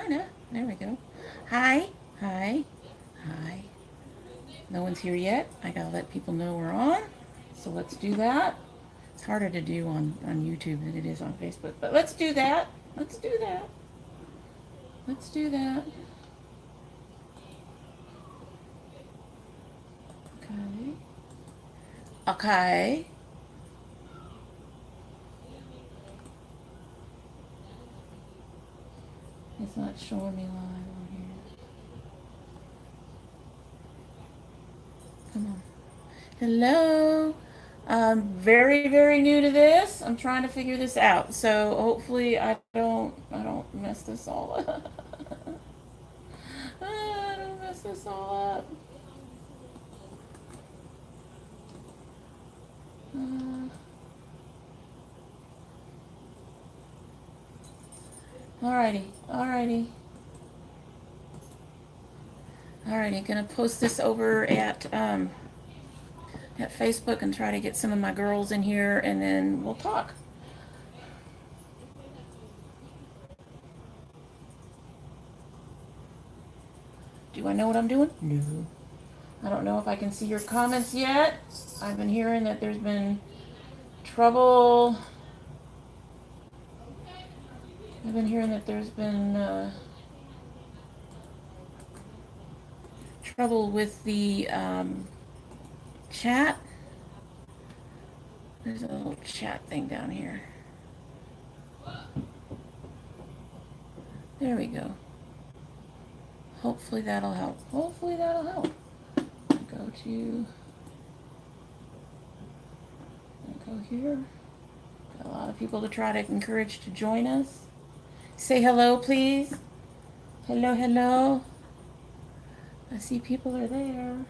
kinda. There we go. Hi, hi, hi. No one's here yet. I gotta let people know we're on. So let's do that. It's harder to do on YouTube than it is on Facebook. But let's do that. Let's do that. Let's do that. Okay. Okay. It's not showing me live on here. Come on. Hello. I'm very, very new to this. I'm trying to figure this out. So hopefully I don't mess this all up. I don't mess this all up. Uh, alrighty, alrighty, alrighty. Gonna post this over at Facebook and try to get some of my girls in here, and then we'll talk. Do I know what I'm doing? No. I don't know if I can see your comments yet. I've been hearing that there's been trouble. I've been hearing that there's been trouble with the chat. There's a little chat thing down here. There we go. Hopefully that'll help. Hopefully that'll help. Go here. Got a lot of people to try to encourage to join us. Say hello, please. Hello, hello. I see people are there.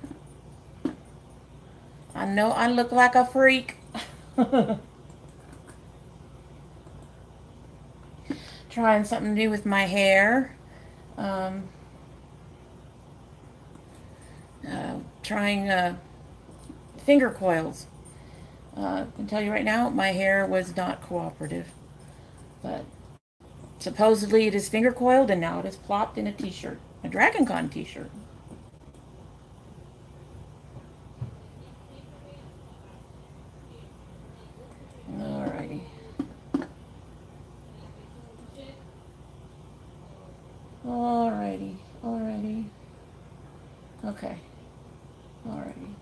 I know I look like a freak. Trying something new with my hair. Trying finger coils. I can tell you right now, my hair was not cooperative. But supposedly it is finger coiled, and now it is plopped in a t-shirt. A Dragon Con t-shirt. Alrighty. Alrighty. Alrighty. Okay. Alrighty.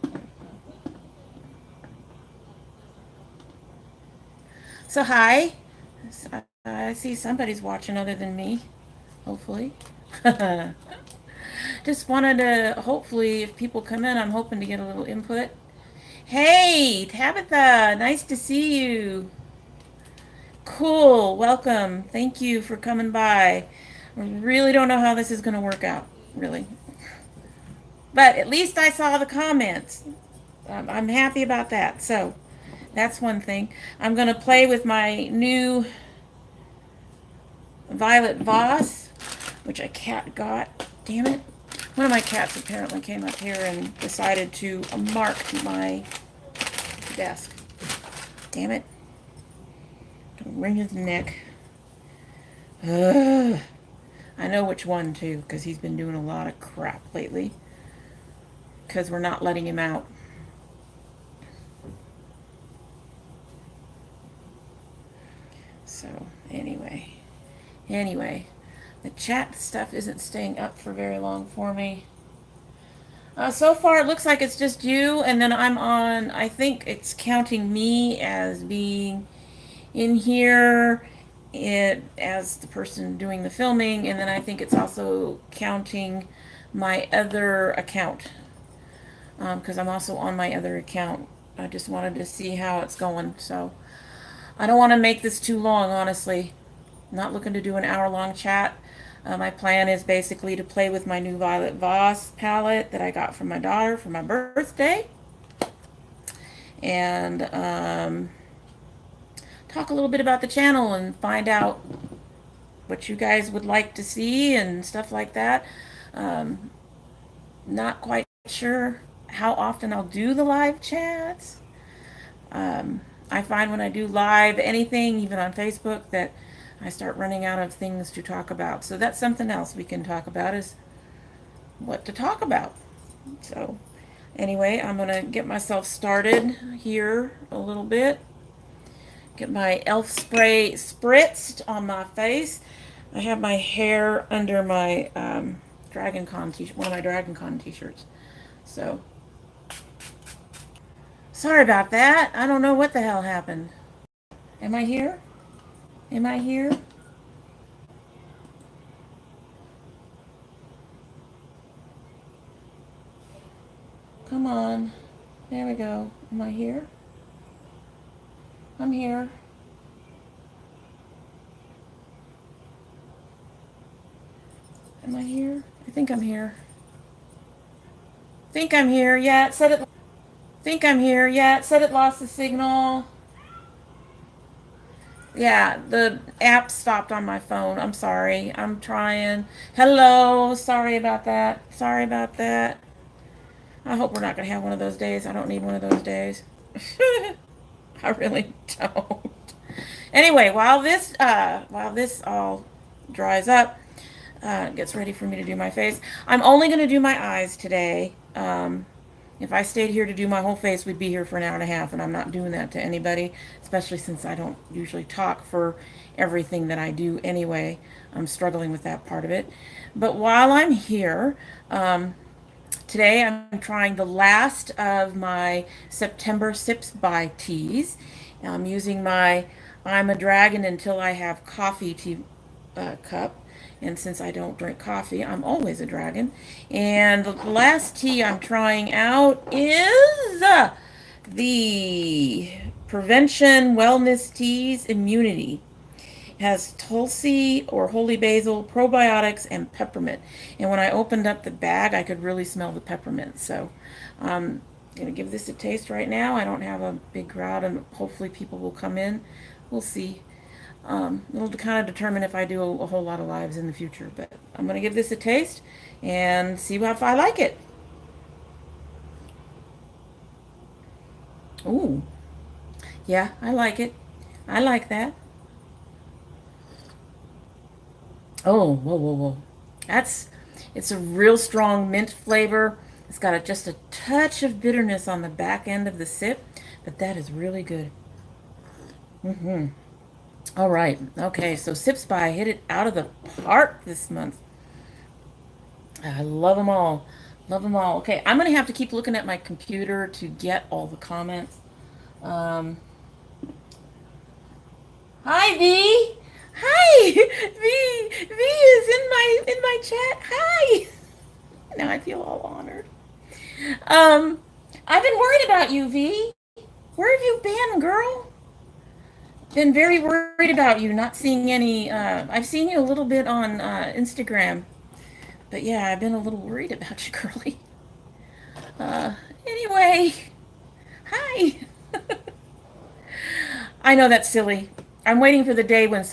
So hi. I see somebody's watching other than me. Hopefully. Just wanted to, hopefully, if people come in, I'm hoping to get a little input. Hey, Tabitha, nice to see you. Cool, welcome. Thank you for coming by. I really don't know how this is going to work out, really. But at least I saw the comments. I'm happy about that. So that's one thing. I'm going to play with my new Violet Voss, which a cat got. Damn it. One of my cats apparently came up here and decided to mark my desk. Damn it. Don't wring his neck. Ugh. I know which one, too, because he's been doing a lot of crap lately. Because we're not letting him out. So, anyway, the chat stuff isn't staying up for very long for me. So far, it looks like it's just you, and then I'm on, I think it's counting me as being in here as the person doing the filming, and then I think it's also counting my other account, because I'm also on my other account. I just wanted to see how it's going, so I don't want to make this too long, honestly. I'm not looking to do an hour-long chat. My plan is basically to play with my new Violet Voss palette that I got from my daughter for my birthday. And talk a little bit about the channel and find out what you guys would like to see and stuff like that. Not quite sure how often I'll do the live chats. I find when I do live anything, even on Facebook, that I start running out of things to talk about. So that's something else we can talk about is what to talk about. So anyway, I'm going to get myself started here a little bit. Get my elf spray spritzed on my face. I have my hair under my Dragon Con t-shirt, one of my Dragon Con t-shirts. So sorry about that. I don't know what the hell happened. Am I here? Am I here? Come on. There we go. Am I here? I'm here. Am I here? I think I'm here. Think I'm here. Yeah, it said it. Think I'm here. Yeah, it said it lost the signal. Yeah, the app stopped on my phone. I'm sorry. I'm trying. Hello. Sorry about that. Sorry about that. I hope we're not going to have one of those days. I don't need one of those days. I really don't. Anyway, while this all dries up, gets ready for me to do my face. I'm only going to do my eyes today. If I stayed here to do my whole face, we'd be here for an hour and a half, and I'm not doing that to anybody, especially since I don't usually talk for everything that I do anyway. I'm struggling with that part of it. But while I'm here, today I'm trying the last of my September Sips by teas. I'm using my I'm a Dragon Until I Have Coffee tea cup. And since I don't drink coffee, I'm always a dragon. And the last tea I'm trying out is the Prevention Wellness Teas Immunity. It has tulsi or holy basil, probiotics, and peppermint. And when I opened up the bag, I could really smell the peppermint. So I'm going to give this a taste right now. I don't have a big crowd, and hopefully people will come in. We'll see. It'll kind of determine if I do a whole lot of lives in the future. But I'm going to give this a taste and see if I like it. Ooh, yeah, I like it. I like that. Oh, whoa, whoa, whoa. That's, it's a real strong mint flavor. It's got just a touch of bitterness on the back end of the sip, but that is really good. Mm-hmm. All right. Okay, so Sips by hit it out of the park this month. I love them all. Love them all. Okay, I'm going to have to keep looking at my computer to get all the comments. Um, Hi, V. Hi, V. V is in my chat. Hi. Now I feel all honored. Um, I've been worried about you, V. Where have you been, girl? Been very worried about you. Not seeing any. I've seen you a little bit on Instagram, but yeah, I've been a little worried about you, girlie. Uh, anyway, hi. I know that's silly. I'm waiting for the day when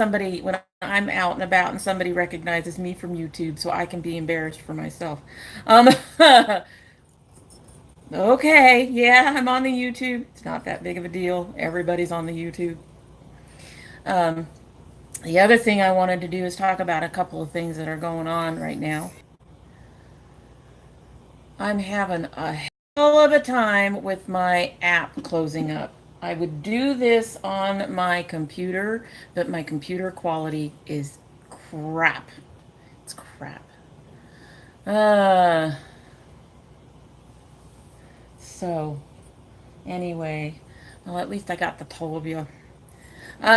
I'm out and about and somebody recognizes me from YouTube so I can be embarrassed for myself. Um, okay, yeah, I'm on the YouTube. It's not that big of a deal. Everybody's on the YouTube. Um, the other thing I wanted to do is talk about a couple of things that are going on right now. I'm having a hell of a time with my app closing up. I would do this on my computer, but my computer quality is crap. It's crap. Uh, so, anyway, well, at least I got the tobia.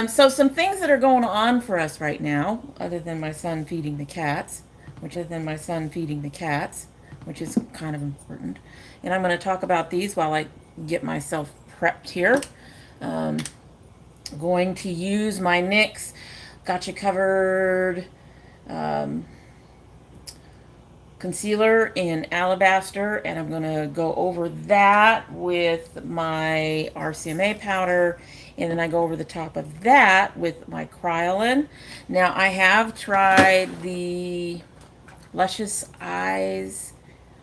So some things that are going on for us right now, other than my son feeding the cats, which is kind of important. And I'm going to talk about these while I get myself prepped here. Um, Going to use my NYX Gotcha Covered um, concealer in Alabaster, and I'm going to go over that with my RCMA powder, and then I go over the top of that with my Kryolan. Now, I have tried the Luscious Eyes,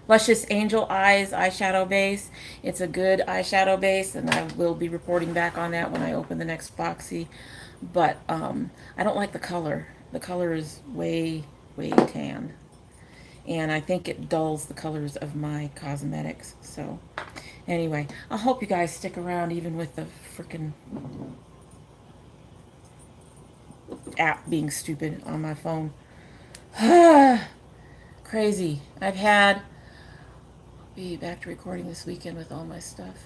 Luscious Angel Eyes eyeshadow base. It's a good eyeshadow base, and I will be reporting back on that when I open the next boxy. but I don't like the color. The color is way tan, and I think it dulls the colors of my cosmetics. So anyway, I hope you guys stick around even with the freaking app being stupid on my phone. Crazy. Be back to recording this weekend with all my stuff.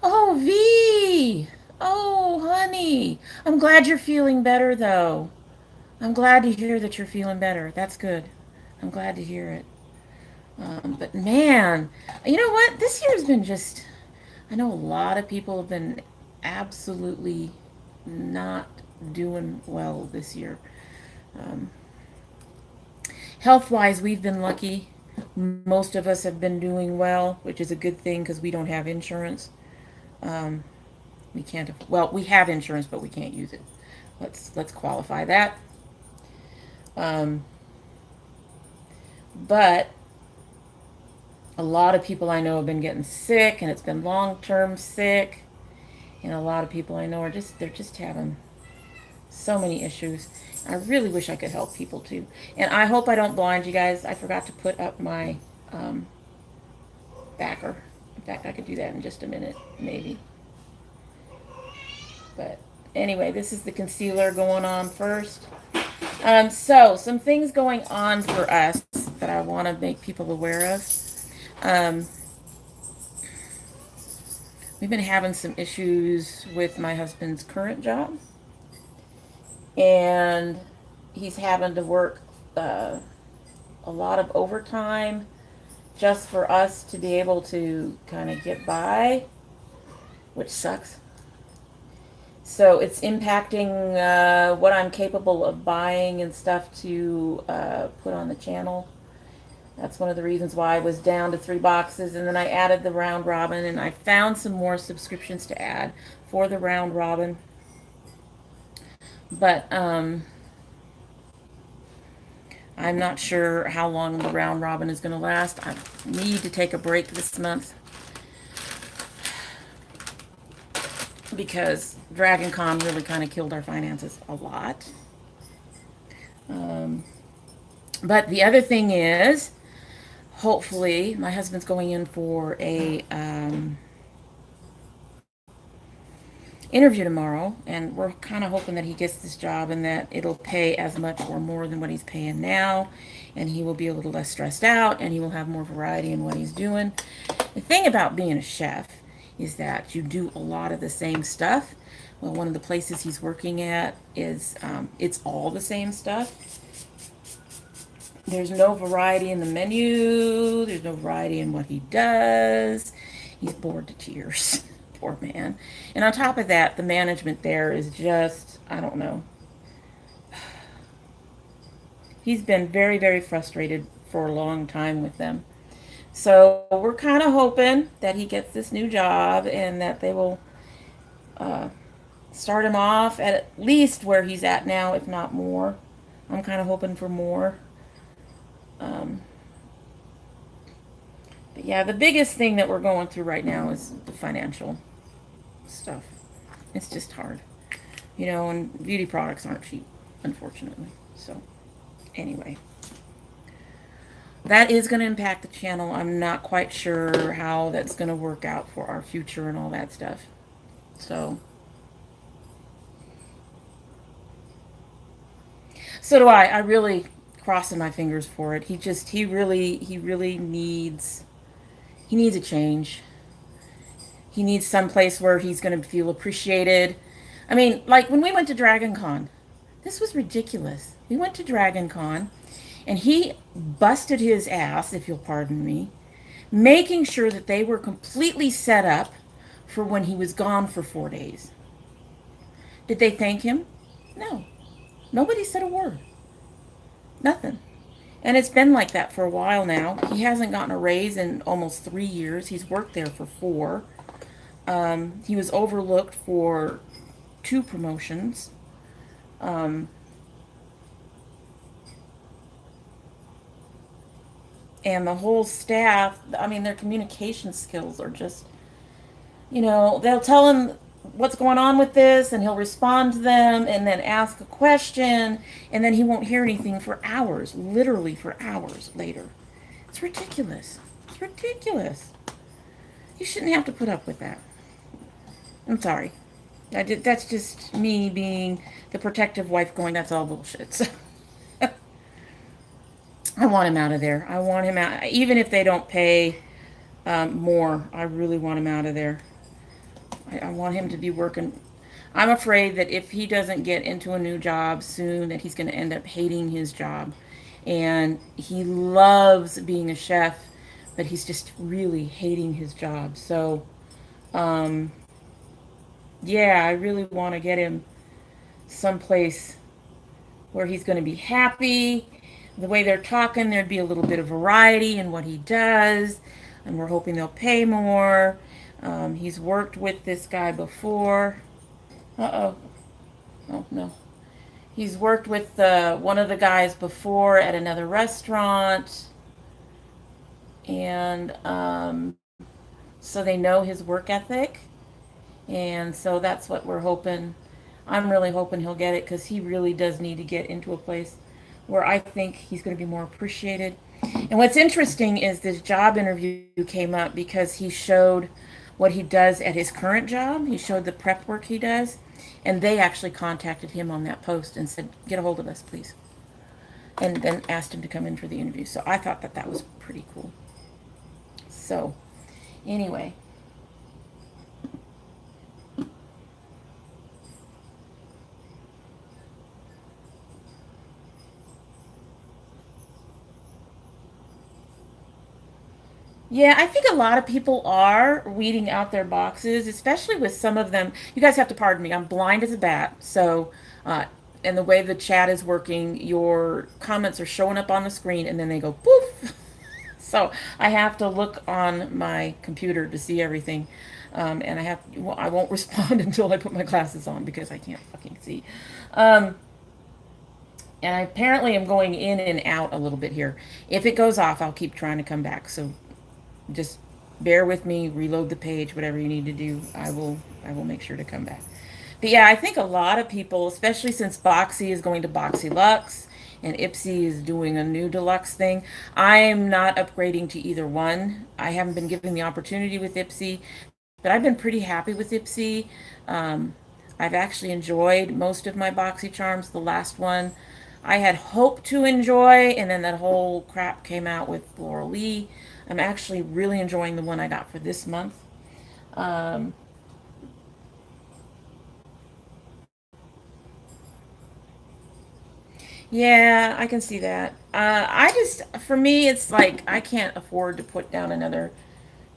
Oh, V! Oh, honey. I'm glad you're feeling better, though. I'm glad to hear that you're feeling better. That's good. I'm glad to hear it. But man, you know what? This year's been just. I know a lot of people have been absolutely not doing well this year. Um, Health wise, we've been lucky. Most of us have been doing well, which is a good thing because we don't have insurance. Um, we can't. Well, we have insurance, but we can't use it. Let's qualify that. Um, but a lot of people I know have been getting sick, and it's been long term sick. And a lot of people I know are just having so many issues. I really wish I could help people too. And I hope I don't blind you guys. I forgot to put up my um, backer. In fact, I could do that in just a minute, maybe. But anyway, this is the concealer going on first. So, some things going on for us that I want to make people aware of. Um, we've been having some issues with my husband's current job, and he's having to work a lot of overtime just for us to be able to kind of get by, which sucks. So it's impacting what I'm capable of buying and stuff to put on the channel. That's one of the reasons why I was down to 3 boxes, and then I added the round robin, and I found some more subscriptions to add for the round robin. But I'm not sure how long the round robin is going to last. I need to take a break this month because Dragon Con really kind of killed our finances a lot. Um, but the other thing is, hopefully, my husband's going in for a interview tomorrow, and we're kind of hoping that he gets this job and that it'll pay as much or more than what he's paying now, and he will be a little less stressed out, and he will have more variety in what he's doing. The thing about being a chef is that you do a lot of the same stuff. Well, one of the places he's working at is it's all the same stuff. There's no variety in the menu. There's no variety in what he does. He's bored to tears. Poor man. And on top of that, the management there is just, I don't know. He's been very frustrated for a long time with them. So we're kind of hoping that he gets this new job and that they will uh, start him off at least where he's at now, if not more. I'm kind of hoping for more. Um, but yeah, the biggest thing that we're going through right now is the financial stuff. It's just hard, and beauty products aren't cheap, unfortunately. So anyway, that is going to impact the channel. I'm not quite sure how that's going to work out for our future and all that stuff. So do I. I really crossing my fingers for it. He really needs a change. He needs some place where he's going to feel appreciated. I mean, like when we went to Dragon Con, this was ridiculous. We went to Dragon Con, and he busted his ass, if you'll pardon me, making sure that they were completely set up for when he was gone for 4 days. Did they thank him? No. Nobody said a word. Nothing. And it's been like that for a while now. He hasn't gotten a raise in almost 3 years. He's worked there for 4. He was overlooked for 2 promotions. Um, and the whole staff, I mean, their communication skills are just, they'll tell him what's going on with this, and he'll respond to them and then ask a question, and then he won't hear anything for hours, literally for hours later. It's ridiculous. It's ridiculous. You shouldn't have to put up with that. I'm sorry. That's just me being the protective wife going, that's all bullshit. So I want him out of there. I want him out. Even if they don't pay more, I really want him out of there. I want him to be working. I'm afraid that if he doesn't get into a new job soon, that he's going to end up hating his job. And he loves being a chef, but he's just really hating his job. So, um, yeah, I really want to get him someplace where he's going to be happy. The way they're talking, there'd be a little bit of variety in what he does, and we're hoping they'll pay more. He's worked with this guy before. Uh-oh. Oh, no. He's worked with one of the guys before at another restaurant, and so they know his work ethic, and so that's what we're hoping. I'm really hoping he'll get it because he really does need to get into a place where I think he's going to be more appreciated. And what's interesting is this job interview came up because he showed what he does at his current job. He showed the prep work he does, and they actually contacted him on that post and said, "Get a hold of us, please," and then asked him to come in for the interview. So I thought that that was pretty cool. So, anyway, yeah, I think a lot of people are weeding out their boxes, especially with some of them. You guys have to pardon me. I'm blind as a bat. So, uh, and the way the chat is working, your comments are showing up on the screen and then they go poof. So I have to look on my computer to see everything. And well, I won't respond until I put my glasses on because I can't fucking see. Um, and I apparently am going in and out a little bit here. If it goes off, I'll keep trying to come back. So just bear with me, reload the page, whatever you need to do. I will make sure to come back. But yeah, I think a lot of people, especially since Boxy is going to Boxy Lux and Ipsy is doing a new deluxe thing, I'm not upgrading to either one. I haven't been given the opportunity with Ipsy, but I've been pretty happy with Ipsy. Um, I've actually enjoyed most of my Boxy charms. The last one I had hoped to enjoy, and then that whole crap came out with Laura Lee. I'm actually really enjoying the one I got for this month. Um, yeah, I can see that. For me, it's like I can't afford to put down another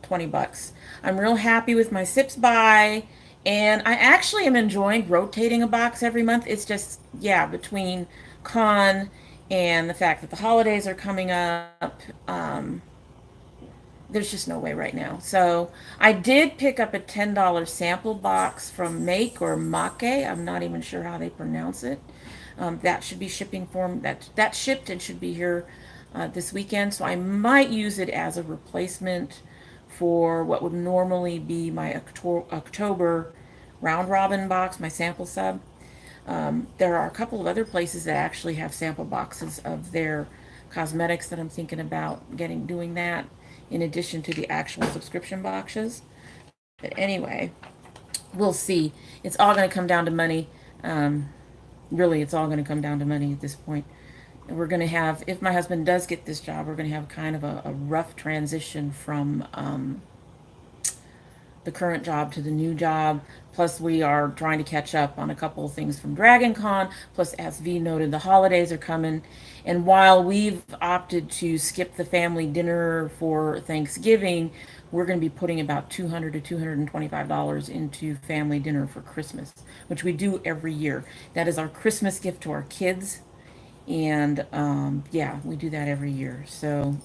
20 bucks. I'm real happy with my Sips buy, and I actually am enjoying rotating a box every month. It's just, yeah, between con and the fact that the holidays are coming up, there's just no way right now. So I did pick up a $10 sample box from Make or Make. I'm not even sure how they pronounce it. That should be shipping form. That shipped and should be here this weekend. So I might use it as a replacement for what would normally be my October round robin box, my sample sub. There are a couple of other places that actually have sample boxes of their cosmetics that I'm thinking about doing that in addition to the actual subscription boxes. But anyway, we'll see. It's all going to come down to money. Um, Really, it's all going to come down to money at this point. And we're going to have, if my husband does get this job, we're going to have kind of a rough transition from the current job to the new job. Plus, we are trying to catch up on a couple of things from Dragon Con. Plus, as V noted, the holidays are coming. And while we've opted to skip the family dinner for Thanksgiving, we're going to be putting about $200 to $225 into family dinner for Christmas, which we do every year. That is our Christmas gift to our kids. And yeah, we do that every year. So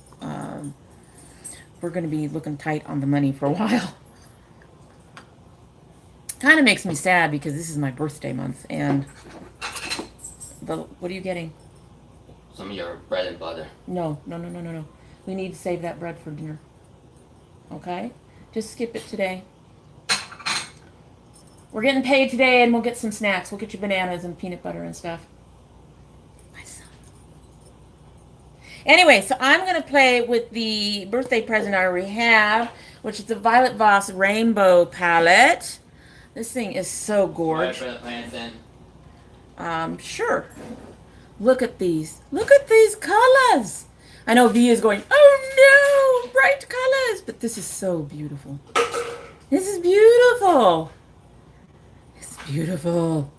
we're going to be looking tight on the money for a while. Kind of makes me sad because this is my birthday month, and what are you getting? Some of your bread and butter. No, no, no, no, no, no. We need to save that bread for dinner. Okay? Just skip it today. We're getting paid today, and we'll get some snacks. We'll get you bananas and peanut butter and stuff. My son. Anyway, so I'm gonna play with the birthday present I already have, which is the Violet Voss Rainbow Palette. This thing is so Ready gorgeous. for the plants then? Sure. Look at these. Look at these colors. I know V is going, oh no, bright colors, but this is so beautiful. This is beautiful. It's beautiful.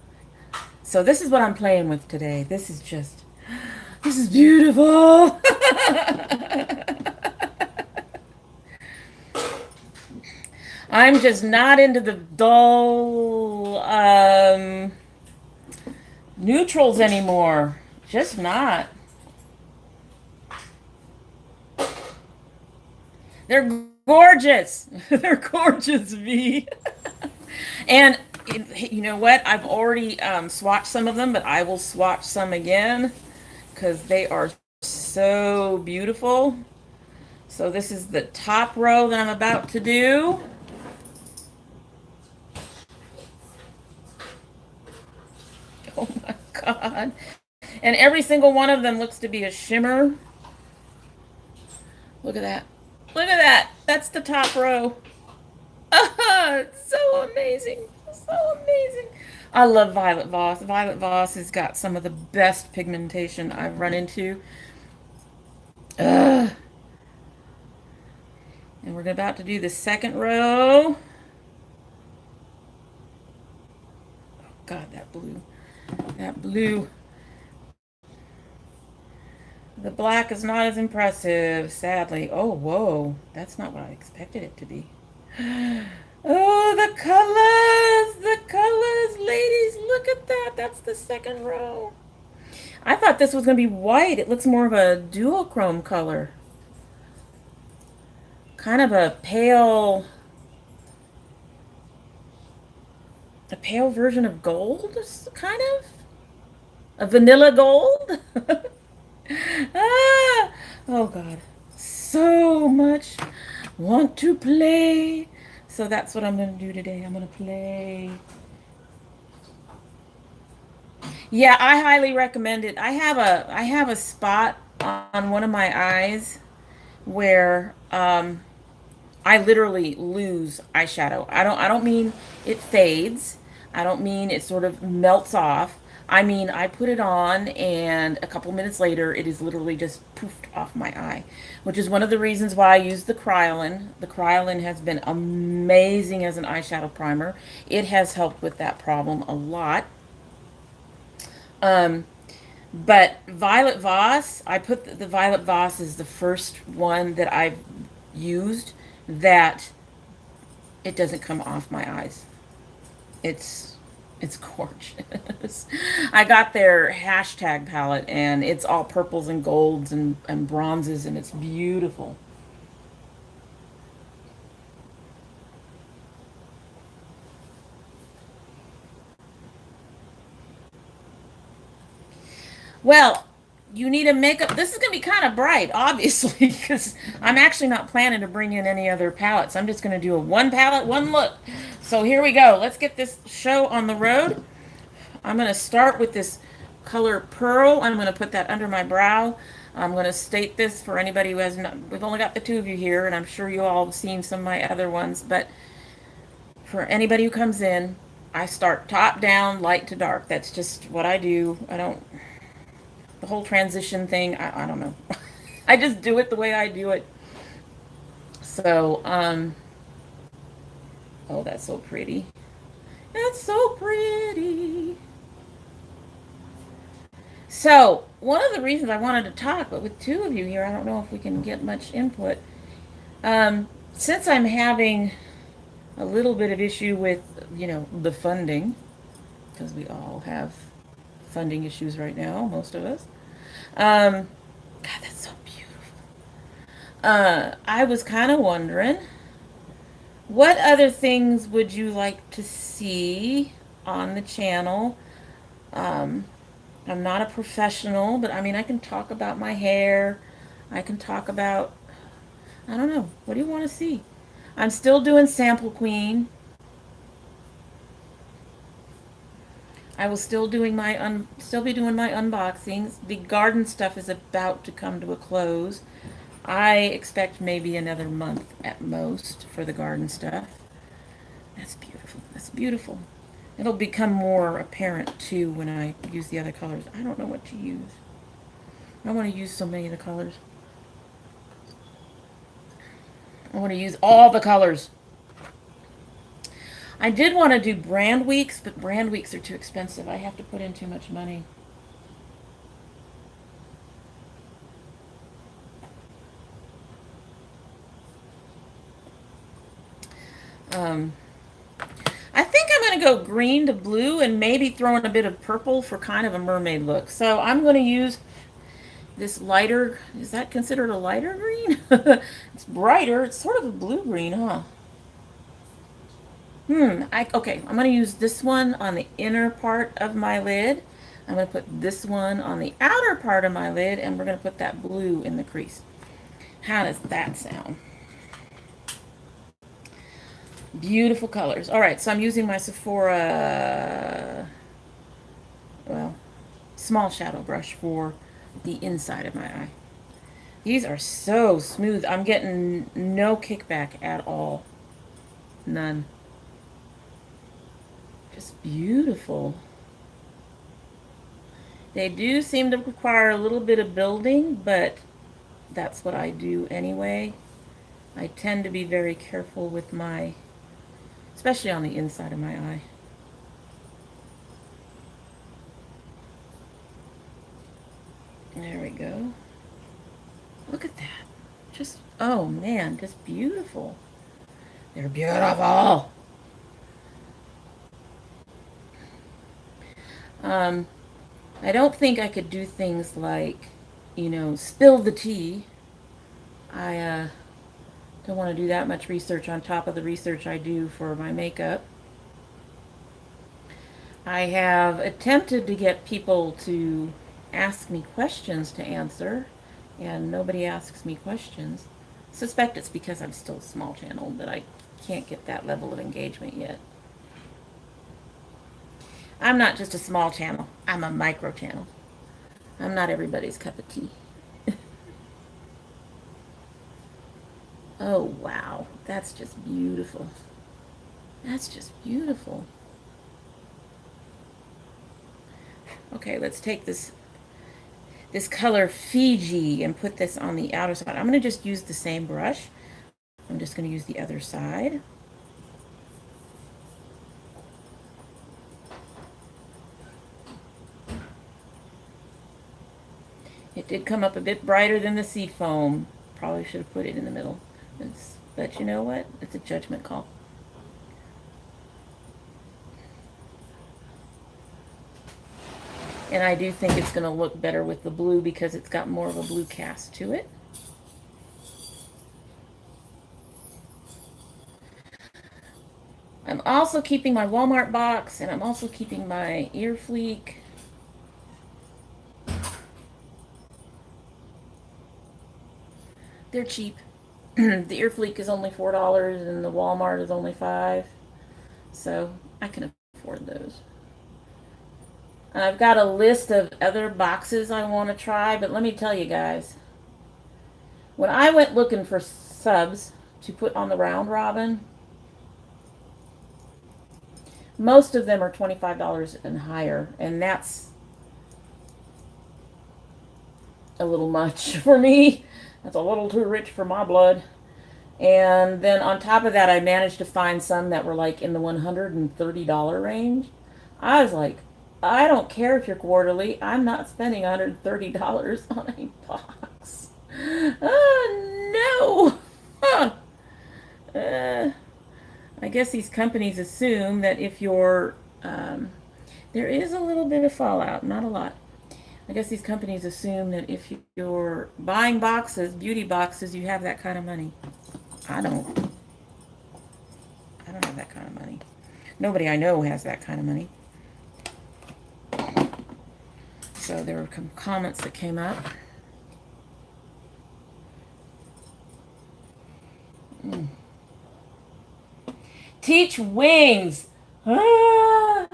So this is what I'm playing with today. This is beautiful. I'm just not into the dull neutrals anymore. Just not. They're gorgeous. They're gorgeous, V. And you know what? I've already swatched some of them, but I will swatch some again because they are so beautiful. So this is the top row that I'm about to do. Oh my God. And every single one of them looks to be a shimmer. Look at that. Look at that. That's the top row. It's so amazing. So amazing. I love Violet Voss. Violet Voss has got some of the best pigmentation I've run into. Ugh. And we're about to do the second row. Oh God, that blue. That blue. The black is not as impressive, sadly. Oh, whoa. That's not what I expected it to be. Oh, the colors! The colors, ladies! Look at that! That's the second row. I thought this was going to be white. It looks more of a duochrome color. Kind of a pale version of gold, kind of? A vanilla gold? Ah! Oh, God. So much want to play. So that's what I'm going to do today. I'm going to play. Yeah, I highly recommend it. I have a spot on one of my eyes where I literally lose eyeshadow. I don't mean it fades. I don't mean it sort of melts off. I mean I put it on and a couple minutes later it is literally just poofed off my eye, which is one of the reasons why I use the Kryolan. The Kryolan has been amazing as an eyeshadow primer. It has helped with that problem a lot. Um, but Violet Voss, I put the Violet Voss is the first one that I've used that it doesn't come off my eyes. It's it's gorgeous. I got their hashtag palette and it's all purples and golds and bronzes and it's beautiful. Well, you need a makeup. This is going to be kind of bright, obviously, because I'm actually not planning to bring in any other palettes. I'm just going to do a one palette, one look. So here we go. Let's get this show on the road. I'm going to start with this color Pearl. I'm going to put that under my brow. I'm going to state this for anybody who has not, we've only got the two of you here, and I'm sure you all have seen some of my other ones, but for anybody who comes in, I start top down, light to dark. That's just what I do. I don't, the whole transition thing, I don't know. I just do it the way I do it. So, oh, that's so pretty. That's so pretty. So, one of the reasons I wanted to talk, but with two of you here, I don't know if we can get much input. Since I'm having a little bit of issue with, the funding, because we all have funding issues right now, most of us. God, that's so beautiful. I was kind of wondering, what other things would you like to see on the channel? Um, I'm not a professional, but I mean, I can talk about my hair. I can talk about, I don't know, what do you want to see? I'm still doing Sample Queen. I will still still be doing my unboxings. The garden stuff is about to come to a close. I expect maybe another month at most for the garden stuff. That's beautiful. That's beautiful. It'll become more apparent too when I use the other colors. I don't know what to use. I don't want to use so many of the colors. I want to use all the colors. I did want to do brand weeks, but brand weeks are too expensive. I have to put in too much money. Um, I think I'm going to go green to blue and maybe throw in a bit of purple for kind of a mermaid look. So I'm going to use this lighter, is that considered a lighter green? It's brighter. It's sort of a blue green, huh? Okay, I'm going to use this one on the inner part of my lid. I'm going to put this one on the outer part of my lid, and we're going to put that blue in the crease. How does that sound? Beautiful colors. All right, so I'm using my Sephora, well, small shadow brush for the inside of my eye. These are so smooth. I'm getting no kickback at all. None. Just beautiful. They do seem to require a little bit of building, but that's what I do anyway. I tend to be very careful with my, especially on the inside of my eye. There we go. Look at that. Just, oh man, just beautiful. They're beautiful. I don't think I could do things like, spill the tea. I don't want to do that much research on top of the research I do for my makeup. I have attempted to get people to ask me questions to answer, and nobody asks me questions. Suspect it's because I'm still a small channel that I can't get that level of engagement yet. I'm not just a small channel. I'm a micro channel. I'm not everybody's cup of tea. Oh, wow. That's just beautiful. That's just beautiful. Okay, let's take this color Fiji and put this on the outer side. I'm going to just use the same brush. I'm just going to use the other side. It did come up a bit brighter than the sea foam. Probably should have put it in the middle. But you know what? It's a judgment call. And I do think it's going to look better with the blue because it's got more of a blue cast to it. I'm also keeping my Walmart box, and I'm also keeping my ear fleek. They're cheap. The ear fleek is only $4 and the Walmart is only $5. So I can afford those. I've got a list of other boxes I want to try, but let me tell you guys, when I went looking for subs to put on the round robin, most of them are $25 and higher, and that's a little much for me. That's a little too rich for my blood. And then on top of that, I managed to find some that were like in the $130 range. I was like, I don't care if you're quarterly. I'm not spending $130 on a box. Oh, no. Huh. I guess these companies assume that if you're, there is a little bit of fallout, not a lot. I guess these companies assume that if you're buying boxes, beauty boxes, you have that kind of money. I don't. I don't have that kind of money. Nobody I know has that kind of money. So there were some comments that came up. Teach wings. Ah!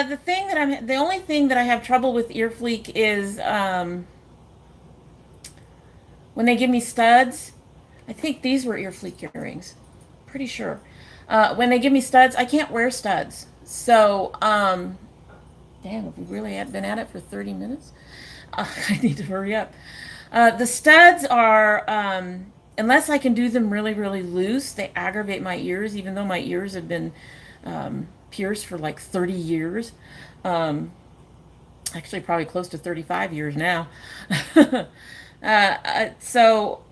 the only thing that I have trouble with ear fleek is when they give me studs. I think these were ear fleek earrings. Pretty sure. When they give me studs, I can't wear studs. So, damn, have we really had been at it for 30 minutes? I need to hurry up. The studs are, unless I can do them really, really loose, they aggravate my ears, even though my ears have been pierced for like 30 years. Um, Actually, probably close to 35 years now. So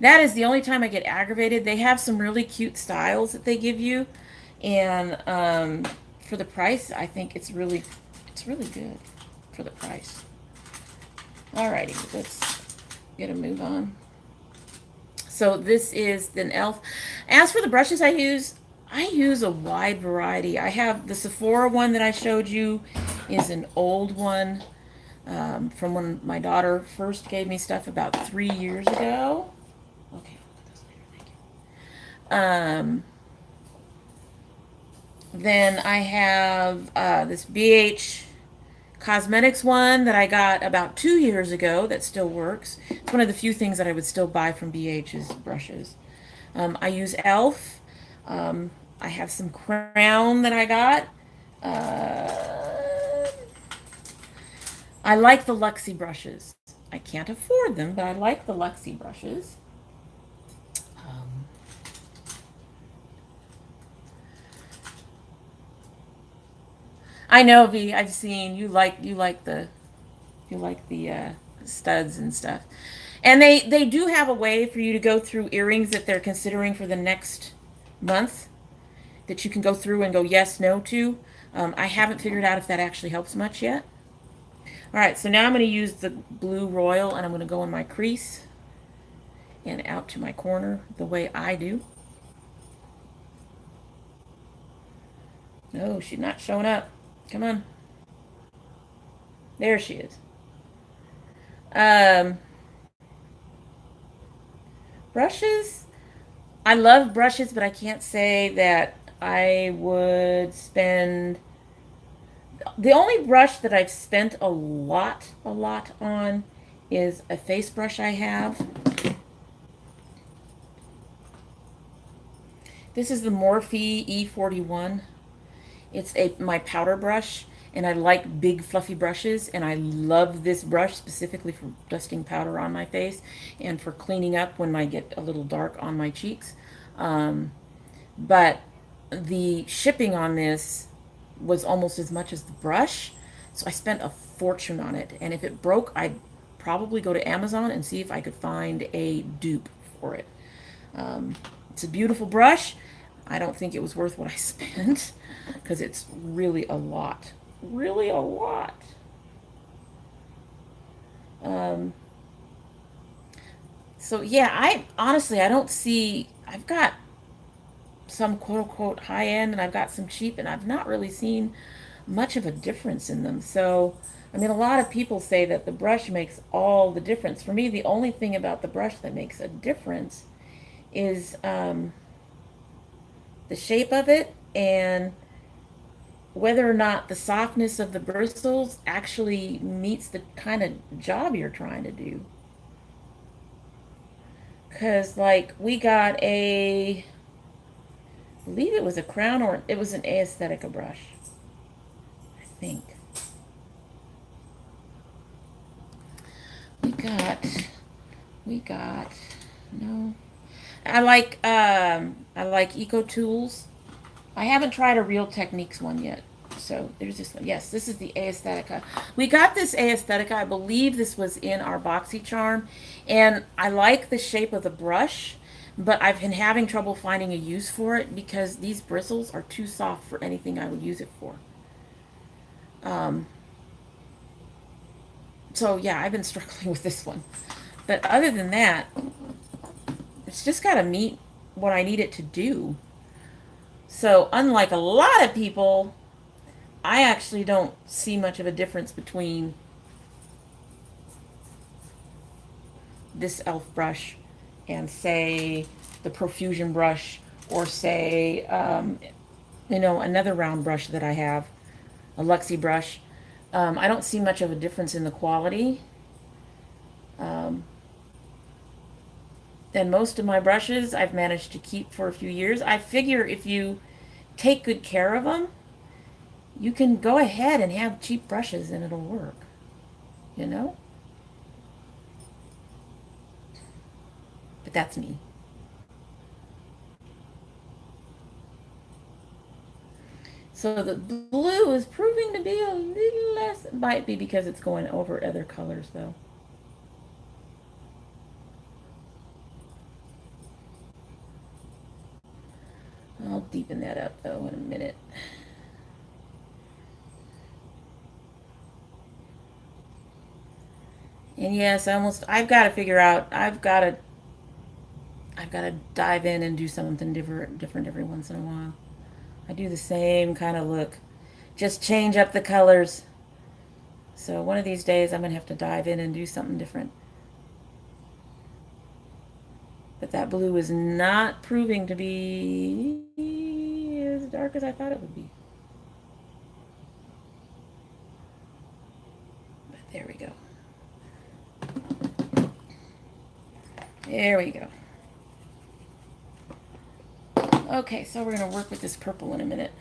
that is the only time I get aggravated. They have some really cute styles that they give you, and for the price, I think it's really good for the price. Alrighty, let's get a move on. So this is an e.l.f. As for the brushes I use a wide variety. I have the Sephora one that I showed you is an old one from when my daughter first gave me stuff about 3 years ago. Okay, I'll put those later. Thank you. Then I have this BH Cosmetics one that I got about 2 years ago that still works. It's one of the few things that I would still buy from BH's brushes. I use e.l.f. I have some Crown that I got. I like the Luxie brushes. I can't afford them, but I like the Luxie brushes. Um, I know, V. I've seen you like the studs and stuff, and they do have a way for you to go through earrings that they're considering for the next month that you can go through and go yes, no to. I haven't figured out if that actually helps much yet. All right, so now I'm going to use the blue royal and I'm going to go in my crease and out to my corner the way I do. No, she's not showing up. Come on. There she is. Um, Brushes. I love brushes, but I can't say that I would spend. The only brush that I've spent a lot on is a face brush I have. This is the Morphe E41. It's my powder brush, and I like big fluffy brushes, and I love this brush specifically for dusting powder on my face and for cleaning up when I get a little dark on my cheeks. Um, but the shipping on this was almost as much as the brush, so I spent a fortune on it. And if it broke, I'd probably go to Amazon and see if I could find a dupe for it. It's a beautiful brush. I don't think it was worth what I spent because it's really a lot. Really a lot. Um, so yeah, I honestly I don't see. I've got some quote unquote high end and I've got some cheap, and I've not really seen much of a difference in them. So, I mean, a lot of people say that the brush makes all the difference. For me, the only thing about the brush that makes a difference is the shape of it and whether or not the softness of the bristles actually meets the kind of job you're trying to do. Because, like, we got I believe it was a Crown or it was an Aesthetica brush, I think. We got, we got, no. I like Eco Tools. I haven't tried a Real Techniques one yet. So there's this one. Yes, this is the Aesthetica. We got this Aesthetica. I believe this was in our BoxyCharm. And I like the shape of the brush, but I've been having trouble finding a use for it because these bristles are too soft for anything I would use it for. Um, so yeah, I've been struggling with this one. But other than that, it's just got to meet what I need it to do. So unlike a lot of people, I actually don't see much of a difference between this e.l.f. brush and say the Profusion brush or say, another round brush that I have. a Luxie brush. I don't see much of a difference in the quality. Um, and most of my brushes I've managed to keep for a few years. I figure if you take good care of them, you can go ahead and have cheap brushes and it'll work, you know? But that's me. So the blue is proving to be a little less, it might be because it's going over other colors though. I'll deepen that up though in a minute. And yes, I've got to figure out, I've got to dive in and do something different every once in a while. I do the same kind of look, just change up the colors. So one of these days I'm going to have to dive in and do something different. But that blue is not proving to be as dark as I thought it would be. But there we go. There we go. Okay, so we're going to work with this purple in a minute.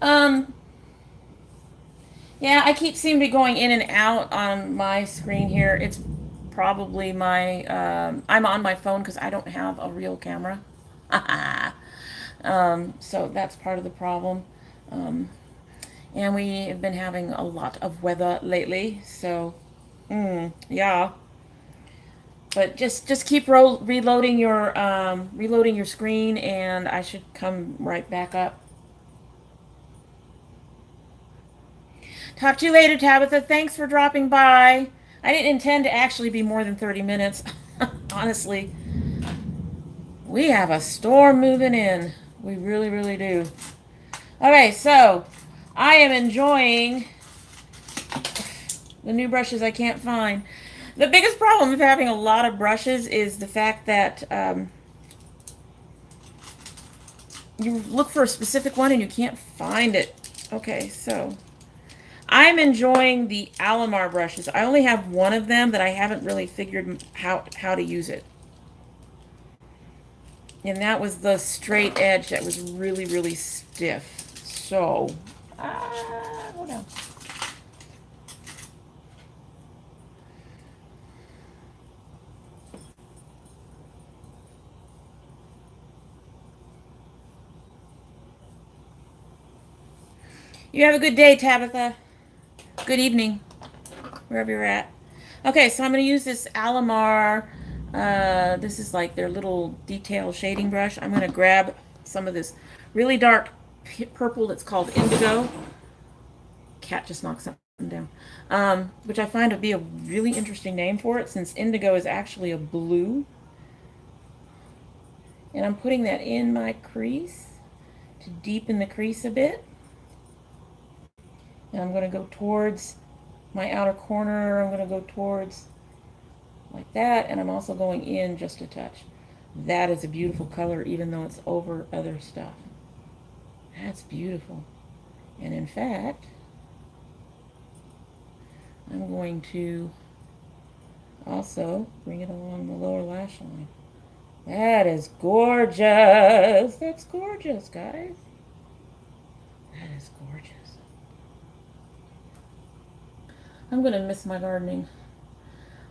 Um, yeah, I keep seem to be going in and out on my screen here. It's probably my, I'm on my phone because I don't have a real camera. So that's part of the problem. Um, and we have been having a lot of weather lately, so, yeah. But just keep reloading your screen, and I should come right back up. Talk to you later, Tabitha. Thanks for dropping by. I didn't intend to actually be more than 30 minutes. Honestly, we have a storm moving in. We really, really do. Okay, so I am enjoying the new brushes I can't find. The biggest problem with having a lot of brushes is the fact that you look for a specific one and you can't find it. Okay, so I'm enjoying the Alamar brushes. I only have one of them that I haven't really figured how to use it. And that was the straight edge that was really, really stiff. So, hold on. You have a good day, Tabitha. Good evening, wherever you're at. Okay, so I'm going to use this Alamar. This is like their little detail shading brush. I'm going to grab some of this really dark purple that's called indigo. Cat just knocked something down. Which I find to be a really interesting name for it, since indigo is actually a blue. And I'm putting that in my crease to deepen the crease a bit. And I'm going to go towards my outer corner. I'm going to go towards like that, and I'm also going in just a touch. That is a beautiful color, even though it's over other stuff. That's beautiful. And in fact, I'm going to also bring it along the lower lash line. That is gorgeous. That's gorgeous, guys. That is gorgeous. I'm going to miss my gardening.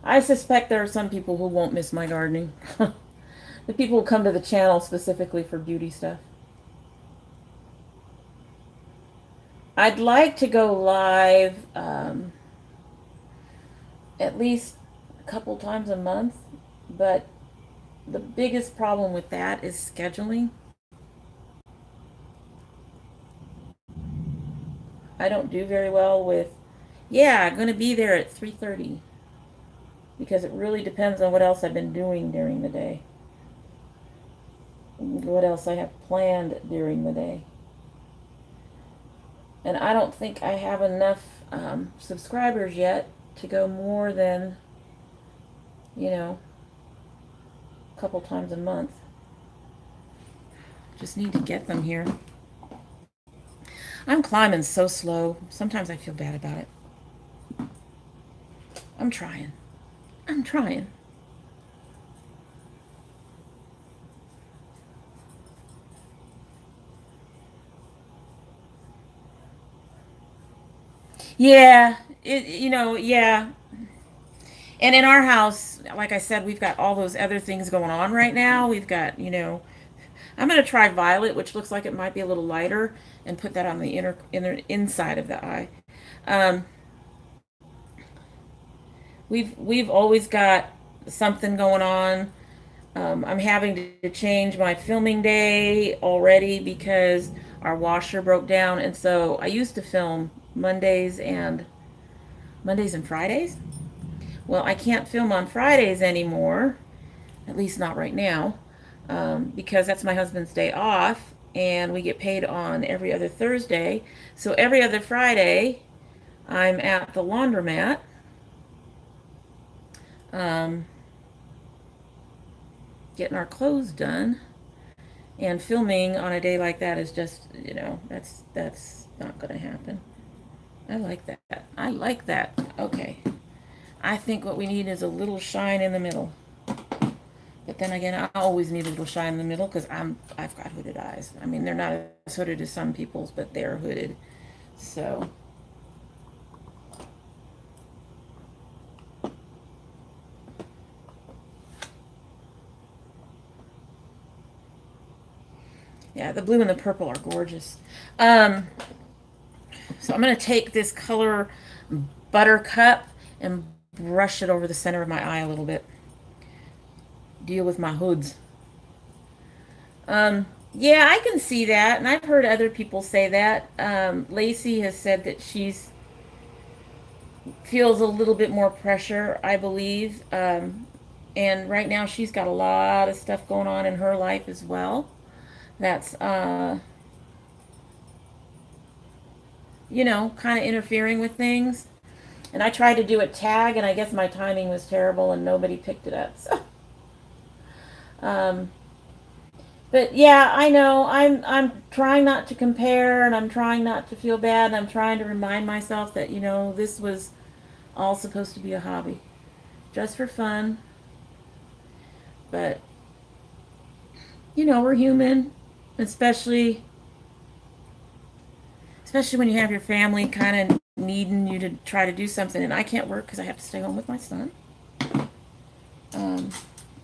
I suspect there are some people who won't miss my gardening. The people who come to the channel specifically for beauty stuff. I'd like to go live at least a couple times a month, but the biggest problem with that is scheduling. I don't do very well with, yeah, I'm going to be there at 3:30, because it really depends on what else I've been doing during the day, what else I have planned during the day. And I don't think I have enough subscribers yet to go more than, you know, a couple times a month. Just need to get them here. I'm climbing so slow. Sometimes I feel bad about it. I'm trying. I'm trying. Yeah, yeah. And in our house, like I said, we've got all those other things going on right now. We've got, I'm going to try violet, which looks like it might be a little lighter, and put that on the inner inside of the eye. Um, we've always got something going on. I'm having to change my filming day already because our washer broke down, and so I used to film Mondays and Fridays. Well, I can't film on Fridays anymore, at least not right now, because that's my husband's day off, and we get paid on every other Thursday. So every other Friday, I'm at the laundromat. Um, Getting our clothes done, and filming on a day like that is just, that's not going to happen. I like that. I like that. Okay. I think what we need is a little shine in the middle. But then again, I always need a little shine in the middle because I've got hooded eyes. I mean, they're not as hooded as some people's, but they're hooded. So yeah, the blue and the purple are gorgeous. Um, so I'm gonna take this color Buttercup and brush it over the center of my eye a little bit. Deal with my hoods. Yeah, I can see that, and I've heard other people say that. Lacey has said that she's feels a little bit more pressure, I believe. And right now she's got a lot of stuff going on in her life as well. That's, kind of interfering with things. And I tried to do a tag, and I guess my timing was terrible, and nobody picked it up. So, um, but yeah, I know. I'm trying not to compare, and I'm trying not to feel bad, and I'm trying to remind myself that this was all supposed to be a hobby, just for fun. But we're human, especially when you have your family kind of needing you to try to do something, and I can't work because I have to stay home with my son.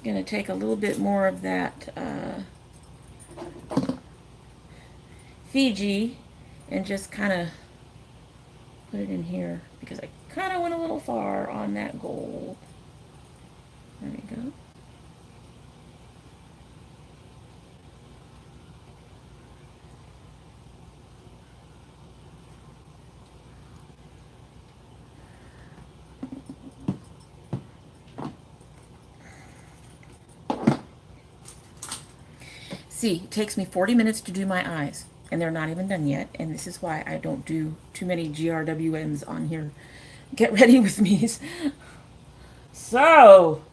Gonna take a little bit more of that Fiji and just kind of put it in here because I kind of went a little far on that gold. There we go. See, it takes me 40 minutes to do my eyes, and they're not even done yet, and this is why I don't do too many GRWNs on here. Get ready with me. So,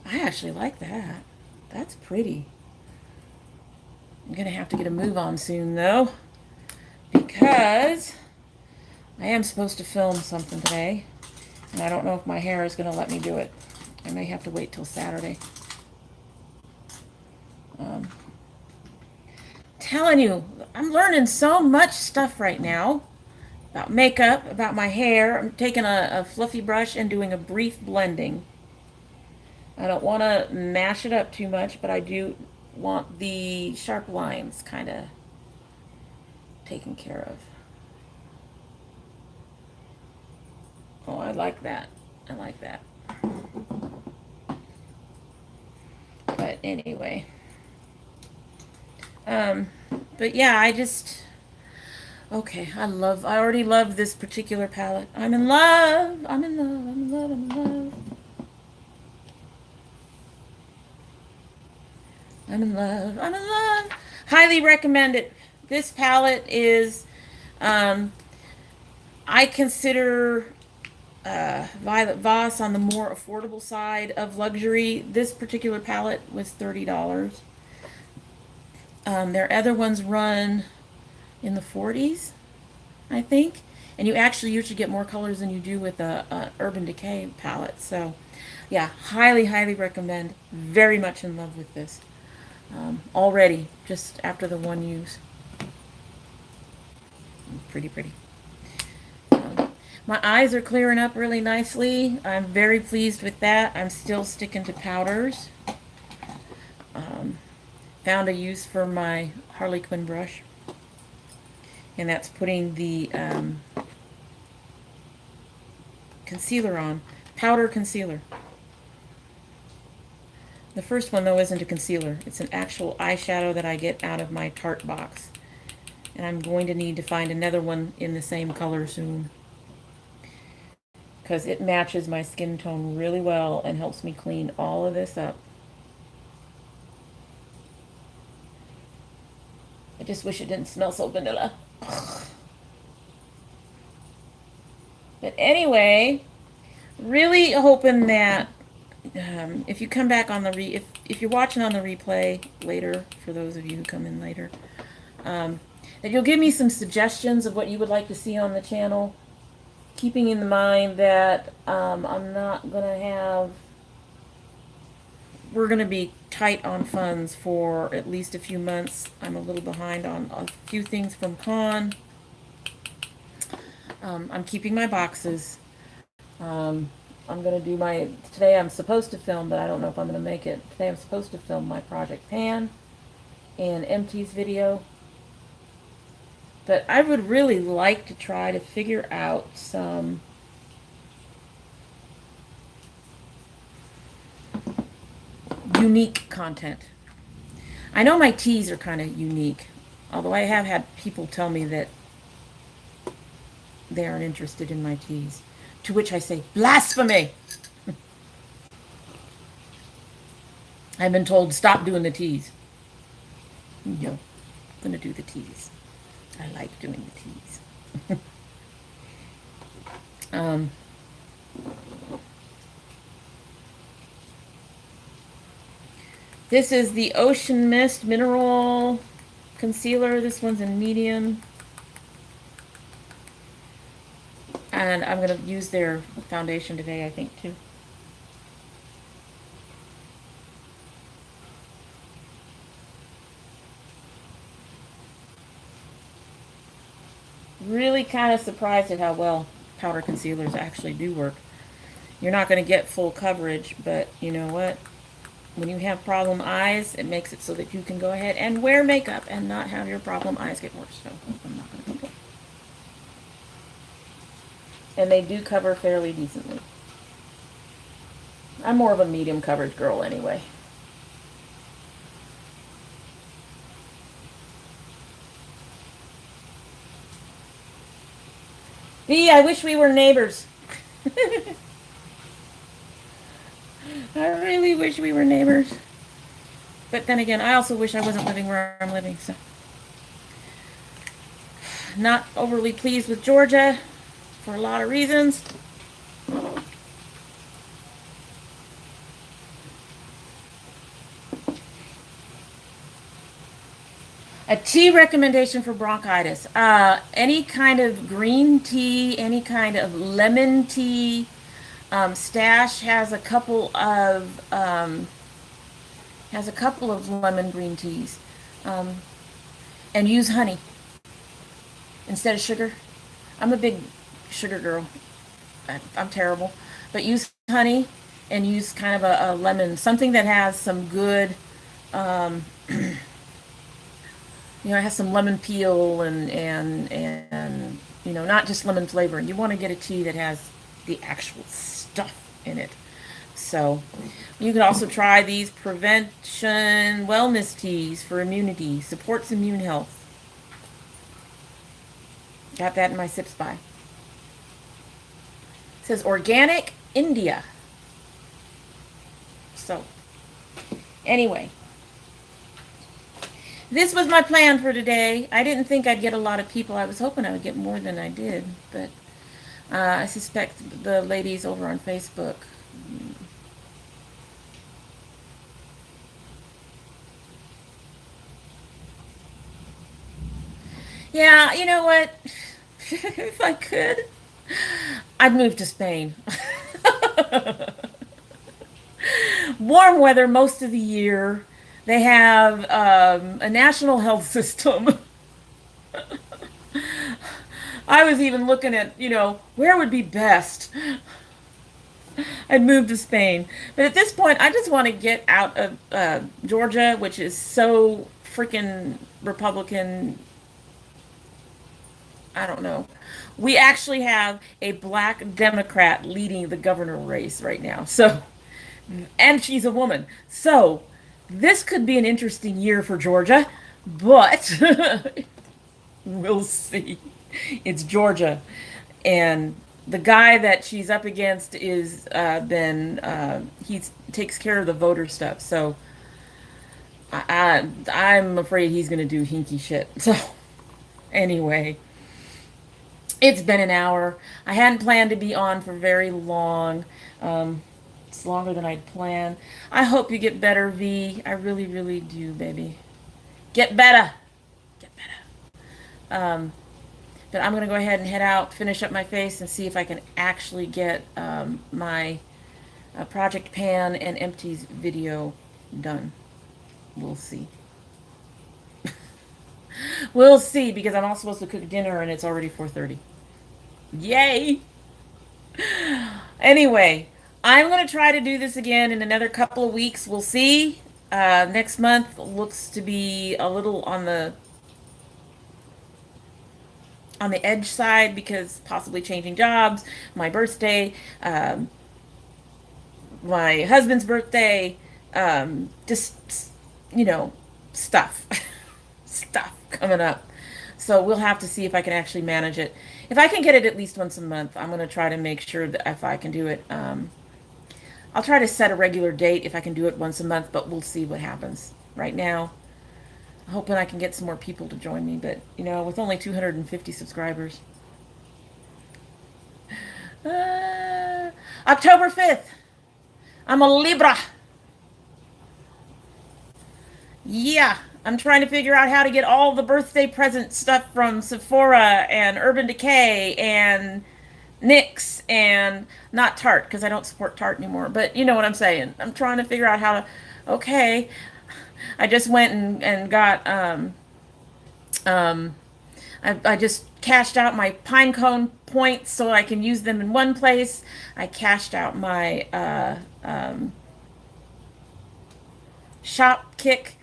I actually like that. That's pretty. I'm going to have to get a move on soon, though, because I am supposed to film something today, and I don't know if my hair is going to let me do it. I may have to wait till Saturday. Um, Telling you, I'm learning so much stuff right now about makeup, about my hair. I'm taking a fluffy brush and doing a brief blending. I don't want to mash it up too much, but I do want the sharp lines kind of taken care of. Oh, I like that. I like that. But anyway. But yeah, okay, I already love this particular palette. I'm in love. I'm in love. I'm in love. I'm in love. I'm in love. I'm in love. Highly recommend it. This palette is, I consider Violet Voss on the more affordable side of luxury. This particular palette was $30. Their other ones run in the 40s, I think. And you actually usually get more colors than you do with a Urban Decay palette. So, yeah, highly, highly recommend. Very much in love with this. Already, just after the one use. Pretty, pretty. My eyes are clearing up really nicely. I'm very pleased with that. I'm still sticking to powders. Found a use for my Harley Quinn brush. And that's putting the concealer on. Powder concealer. The first one, though, isn't a concealer. It's an actual eyeshadow that I get out of my Tarte box. And I'm going to need to find another one in the same color soon, because it matches my skin tone really well and helps me clean all of this up. I just wish it didn't smell so vanilla. But anyway, really hoping that if you come back on the if you're watching on the replay later, for those of you who come in later, that you'll give me some suggestions of what you would like to see on the channel, keeping in mind that I'm not gonna have. We're gonna be tight on funds for at least a few months. I'm a little behind on a few things from con. I'm keeping my boxes. I'm going to do today I'm supposed to film, but I don't know if I'm going to make it. Today I'm supposed to film my Project Pan and MT's video. But I would really like to try to figure out some unique content. I know my teas are kind of unique, although I have had people tell me that they aren't interested in my teas. To which I say, blasphemy! I've been told, stop doing the teas. No, I'm going to do the teas. I like doing the teas. This is the Ocean Mist Mineral Concealer. This one's in medium. And I'm going to use their foundation today, I think, too. Really kind of surprised at how well powder concealers actually do work. You're not going to get full coverage, but you know what? When you have problem eyes, it makes it so that you can go ahead and wear makeup and not have your problem eyes get worse. So I'm not going to complain. And they do cover fairly decently. I'm more of a medium coverage girl anyway. Bee, I wish we were neighbors. I really wish we were neighbors. But then again, I also wish I wasn't living where I'm living. So, not overly pleased with Georgia for a lot of reasons. A tea recommendation for bronchitis. Any kind of green tea, any kind of lemon tea. Stash has a couple of lemon green teas. And use honey instead of sugar. I'm a big sugar girl. I'm terrible. But use honey and use kind of a lemon, something that has some good, it has some lemon peel and not just lemon flavor. You want to get a tea that has the actual stuff in it. So you can also try these prevention wellness teas for immunity, supports immune health. Got that in my Sips By. It says organic India. So anyway, this was my plan for today. I didn't think I'd get a lot of people. I was hoping I would get more than I did, but I suspect the ladies over on Facebook. Yeah, you know what? If I could, I'd move to Spain. Warm weather most of the year. They have a national health system. I was even looking at, where would be best. I'd move to Spain. But at this point, I just want to get out of Georgia, which is so freaking Republican. I don't know. We actually have a black Democrat leading the governor race right now. So, and she's a woman. So, this could be an interesting year for Georgia, but we'll see. It's Georgia, and the guy that she's up against is then he takes care of the voter stuff. So I'm afraid he's gonna do hinky shit. So anyway, it's been an hour. I hadn't planned to be on for very long. It's longer than I'd planned. I hope you get better, V. I really, really do, baby. Get better. Get better. But I'm going to go ahead and head out, finish up my face, and see if I can actually get my Project Pan and Empties video done. We'll see. We'll see, because I'm all supposed to cook dinner, and it's already 4:30. Yay! Anyway, I'm going to try to do this again in another couple of weeks. We'll see. Next month looks to be a little on the edge side because possibly changing jobs, my birthday, my husband's birthday, just, stuff, stuff coming up. So we'll have to see if I can actually manage it. If I can get it at least once a month, I'm going to try to make sure that if I can do it, I'll try to set a regular date if I can do it once a month, but we'll see what happens. Right now, hoping I can get some more people to join me, but with only 250 subscribers. October 5th. I'm a Libra. Yeah, I'm trying to figure out how to get all the birthday present stuff from Sephora and Urban Decay and NYX and not Tarte because I don't support Tarte anymore. But you know what I'm saying. I'm trying to figure out how to. Okay, I just went and got um I just cashed out my Pinecone points so I can use them in one place. I cashed out my Shopkick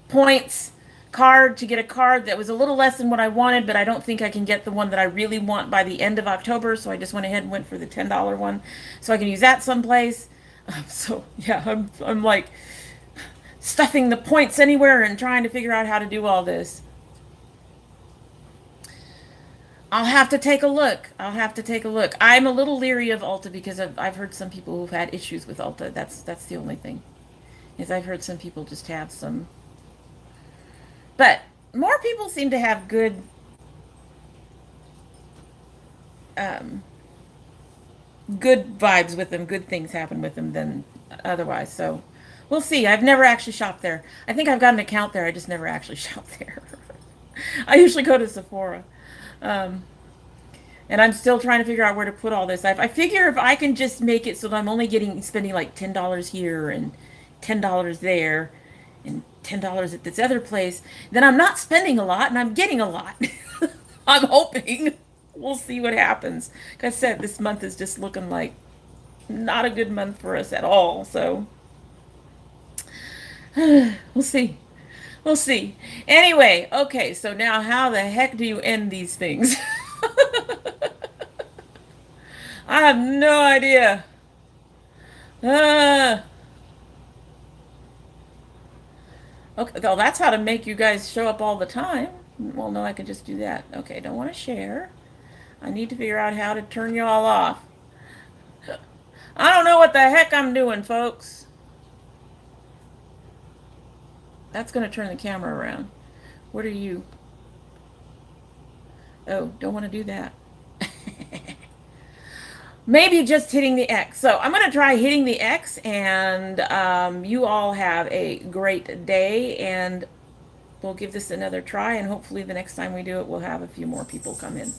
points card to get a card that was a little less than what I wanted, but I don't think I can get the one that I really want by the end of October, so I just went ahead and went for the $10 one so I can use that someplace. So yeah, I'm like stuffing the points anywhere and trying to figure out how to do all this. I'll have to take a look. I'll have to take a look. I'm a little leery of Ulta because I've heard some people who've had issues with Ulta. That's the only thing. Is I've heard some people just have some. But more people seem to have um, good vibes with them, good things happen with them than otherwise. So we'll see. I've never actually shopped there. I think I've got an account there. I just never actually shop there. I usually go to Sephora. Um, and I'm still trying to figure out where to put all this. I figure if I can just make it so that I'm only spending like $10 here and $10 there and $10 at this other place, then I'm not spending a lot and I'm getting a lot. I'm hoping. We'll see what happens. Like I said, this month is just looking like not a good month for us at all. So we'll see. We'll see. Anyway, okay, so now how the heck do you end these things? I have no idea. Uh, okay, well, that's how to make you guys show up all the time. Well, no, I can just do that. Okay, don't want to share. I need to figure out how to turn you all off. I don't know what the heck I'm doing, folks. That's going to turn the camera around. What are you? Oh, don't want to do that. maybe just hitting the X. So I'm going to try hitting the X, and you all have a great day, and we'll give this another try, and hopefully the next time we do it, we'll have a few more people come in.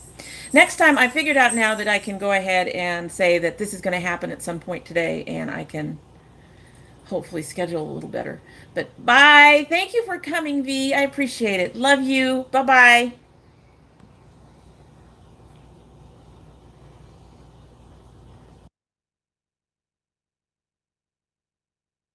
Next time, I figured out now that I can go ahead and say that this is going to happen at some point today, and I can hopefully schedule a little better. But bye. Thank you for coming, V. I appreciate it. Love you. Bye bye.